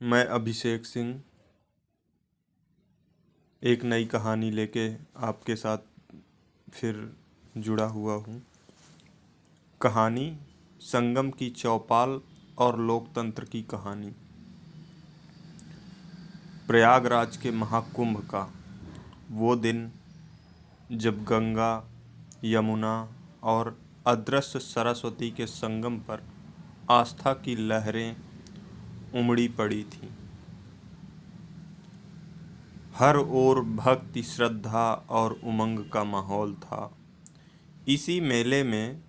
मैं अभिषेक सिंह एक नई कहानी लेके आपके साथ फिर जुड़ा हुआ हूँ। कहानी संगम की चौपाल और लोकतंत्र की कहानी। प्रयागराज के महाकुंभ का वो दिन जब गंगा, यमुना और अदृश्य सरस्वती के संगम पर आस्था की लहरें उमड़ी पड़ी थीं। हर ओर भक्ति, श्रद्धा और उमंग का माहौल था। इसी मेले में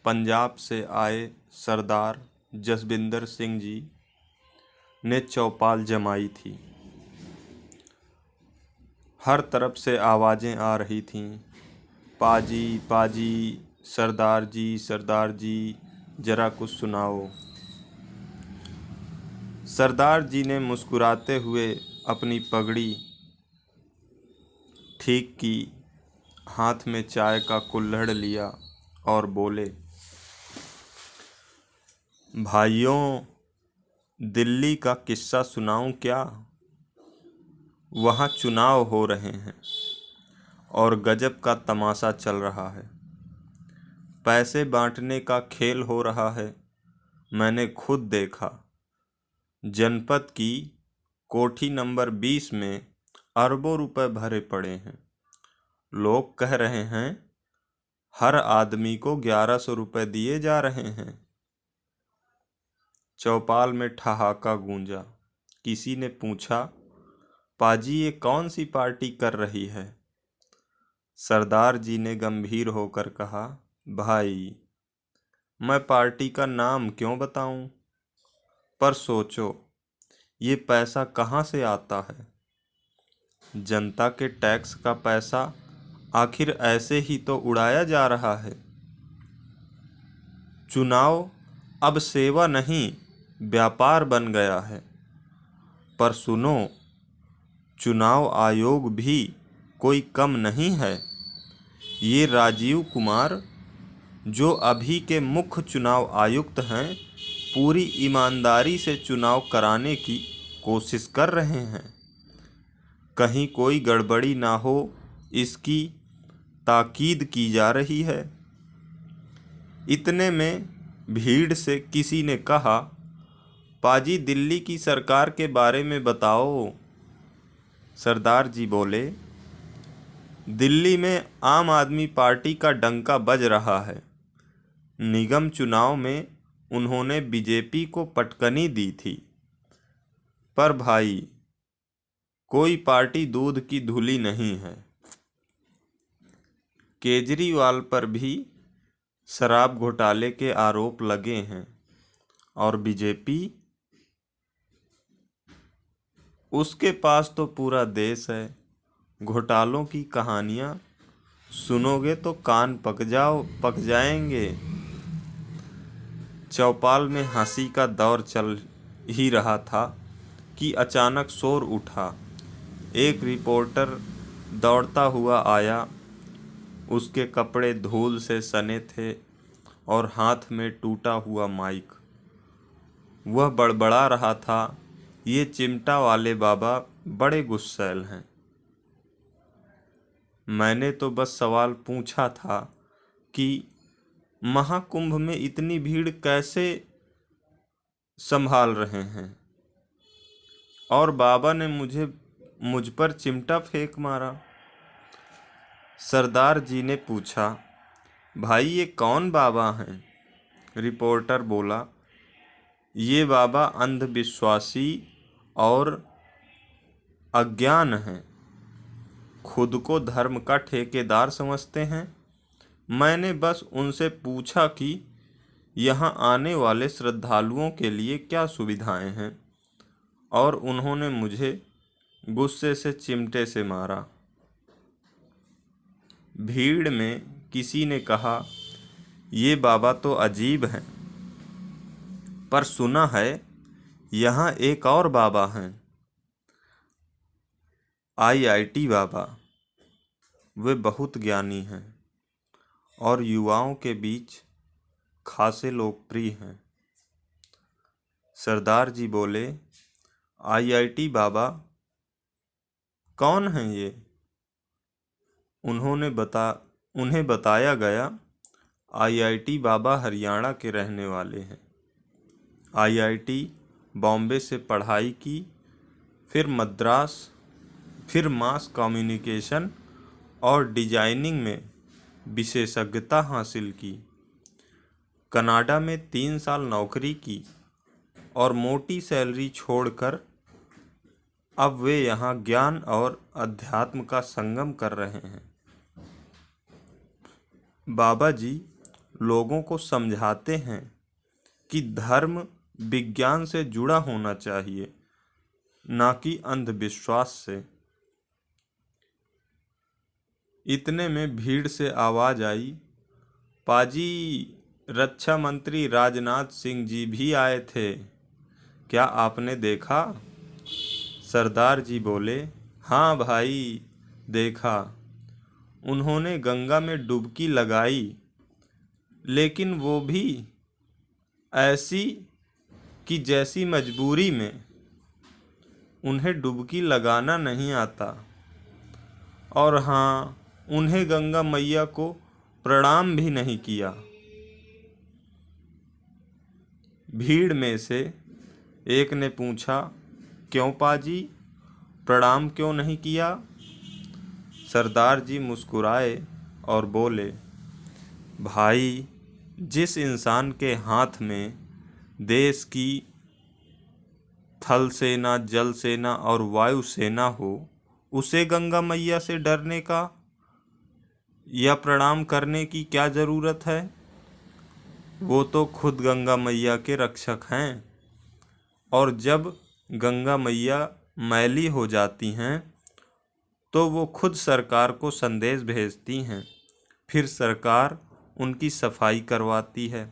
पंजाब से आए सरदार जसबिंदर सिंह जी ने चौपाल जमाई थी। हर तरफ से आवाज़ें आ रही थीं, पाजी पाजी, सरदार जी जरा कुछ सुनाओ। सरदार जी ने मुस्कुराते हुए अपनी पगड़ी ठीक की, हाथ में चाय का कुल्हड़ लिया और बोले, भाइयों, दिल्ली का किस्सा सुनाऊं क्या? वहाँ चुनाव हो रहे हैं और गजब का तमाशा चल रहा है। पैसे बांटने का खेल हो रहा है। मैंने खुद देखा। जनपद की कोठी नंबर 20 में अरबों रुपए भरे पड़े हैं। लोग कह रहे हैं हर आदमी को 1100 रुपए दिए जा रहे हैं। चौपाल में ठहाका गूंजा। किसी ने पूछा, पाजी ये कौन सी पार्टी कर रही है? सरदार जी ने गंभीर होकर कहा, भाई, मैं पार्टी का नाम क्यों बताऊं? पर सोचो, ये पैसा कहाँ से आता है? जनता के टैक्स का पैसा आखिर ऐसे ही तो उड़ाया जा रहा है। चुनाव अब सेवा नहीं, व्यापार बन गया है। पर सुनो, चुनाव आयोग भी कोई कम नहीं है। ये राजीव कुमार, जो अभी के मुख्य चुनाव आयुक्त हैं, पूरी ईमानदारी से चुनाव कराने की कोशिश कर रहे हैं। कहीं कोई गड़बड़ी ना हो, इसकी ताकीद की जा रही है। इतने में भीड़ से किसी ने कहा, पाजी दिल्ली की सरकार के बारे में बताओ। सरदार जी बोले, दिल्ली में आम आदमी पार्टी का डंका बज रहा है। निगम चुनाव में उन्होंने बीजेपी को पटकनी दी थी। पर भाई, कोई पार्टी दूध की धुली नहीं है। केजरीवाल पर भी शराब घोटाले के आरोप लगे हैं और बीजेपी, उसके पास तो पूरा देश है। घोटालों की कहानियां सुनोगे तो कान पक जाएंगे। चौपाल में हंसी का दौर चल ही रहा था कि अचानक शोर उठा। एक रिपोर्टर दौड़ता हुआ आया। उसके कपड़े धूल से सने थे और हाथ में टूटा हुआ माइक। वह बड़बड़ा रहा था, ये चिमटा वाले बाबा बड़े गुस्सैल हैं। मैंने तो बस सवाल पूछा था कि महाकुंभ में इतनी भीड़ कैसे संभाल रहे हैं, और बाबा ने मुझ पर चिमटा फेंक मारा। सरदार जी ने पूछा, भाई ये कौन बाबा हैं? रिपोर्टर बोला, ये बाबा अंधविश्वासी और अज्ञान हैं। खुद को धर्म का ठेकेदार समझते हैं। मैंने बस उनसे पूछा कि यहाँ आने वाले श्रद्धालुओं के लिए क्या सुविधाएं हैं, और उन्होंने मुझे गुस्से से चिमटे से मारा। भीड़ में किसी ने कहा, ये बाबा तो अजीब हैं, पर सुना है यहाँ एक और बाबा हैं, IIT बाबा। वे बहुत ज्ञानी हैं और युवाओं के बीच खासे लोकप्रिय हैं। सरदार जी बोले, आईआईटी बाबा कौन हैं ये? उन्हें बताया गया, आईआईटी बाबा हरियाणा के रहने वाले हैं। आईआईटी बॉम्बे से पढ़ाई की, फिर मद्रास, फिर मास कम्युनिकेशन और डिजाइनिंग में विशेषज्ञता हासिल की। कनाडा में 3 साल नौकरी की और मोटी सैलरी छोड़कर अब वे यहाँ ज्ञान और अध्यात्म का संगम कर रहे हैं। बाबा जी लोगों को समझाते हैं कि धर्म विज्ञान से जुड़ा होना चाहिए, ना कि अंधविश्वास से। इतने में भीड़ से आवाज आई, पाजी, रक्षा मंत्री राजनाथ सिंह जी भी आए थे, क्या आपने देखा? सरदार जी बोले, हाँ भाई, देखा। उन्होंने गंगा में डुबकी लगाई, लेकिन वो भी ऐसी कि जैसी मजबूरी में। उन्हें डुबकी लगाना नहीं आता। और हाँ, उन्हें गंगा मैया को प्रणाम भी नहीं किया। भीड़ में से एक ने पूछा, क्यों पाजी, प्रणाम क्यों नहीं किया? सरदार जी मुस्कुराए और बोले, भाई, जिस इंसान के हाथ में देश की थल सेना, जल सेना और वायु सेना हो, उसे गंगा मैया से डरने का या प्रणाम करने की क्या जरूरत है? वो तो खुद गंगा मैया के रक्षक हैं। और जब गंगा मैया मैली हो जाती हैं तो वो खुद सरकार को संदेश भेजती हैं, फिर सरकार उनकी सफाई करवाती है।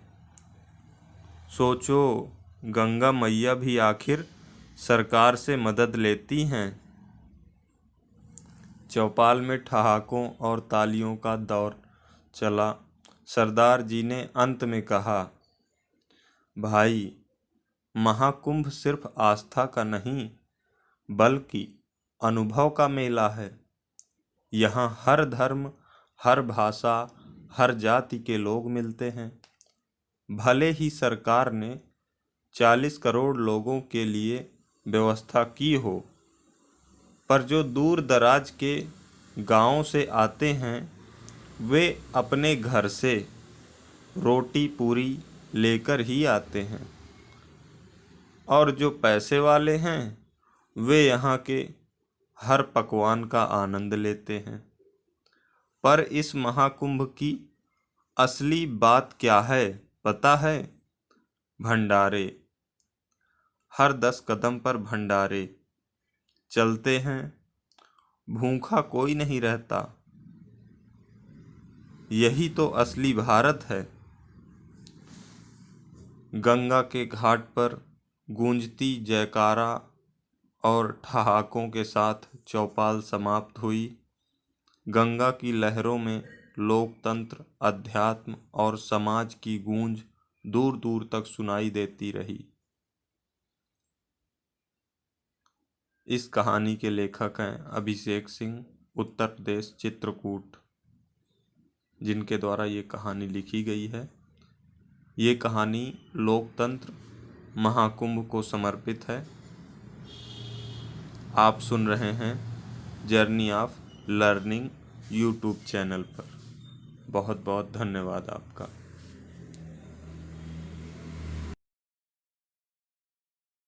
सोचो, गंगा मैया भी आखिर सरकार से मदद लेती हैं। चौपाल में ठहाकों और तालियों का दौर चला। सरदार जी ने अंत में कहा, भाई, महाकुंभ सिर्फ आस्था का नहीं, बल्कि अनुभव का मेला है। यहाँ हर धर्म, हर भाषा, हर जाति के लोग मिलते हैं। भले ही सरकार ने 40 करोड़ लोगों के लिए व्यवस्था की हो, पर जो दूर दराज के गांवों से आते हैं, वे अपने घर से रोटी पूरी लेकर ही आते हैं। और जो पैसे वाले हैं, वे यहाँ के हर पकवान का आनंद लेते हैं। पर इस महाकुंभ की असली बात क्या है पता है? भंडारे। हर 10 कदम पर भंडारे चलते हैं। भूखा कोई नहीं रहता। यही तो असली भारत है। गंगा के घाट पर गूंजती जयकारा और ठहाकों के साथ चौपाल समाप्त हुई। गंगा की लहरों में लोकतंत्र, अध्यात्म और समाज की गूंज दूर दूर तक सुनाई देती रही। इस कहानी के लेखक हैं अभिषेक सिंह, उत्तर प्रदेश, चित्रकूट, जिनके द्वारा ये कहानी लिखी गई है। ये कहानी लोकतंत्र महाकुंभ को समर्पित है। आप सुन रहे हैं journey of learning YouTube channel पर। बहुत बहुत धन्यवाद आपका।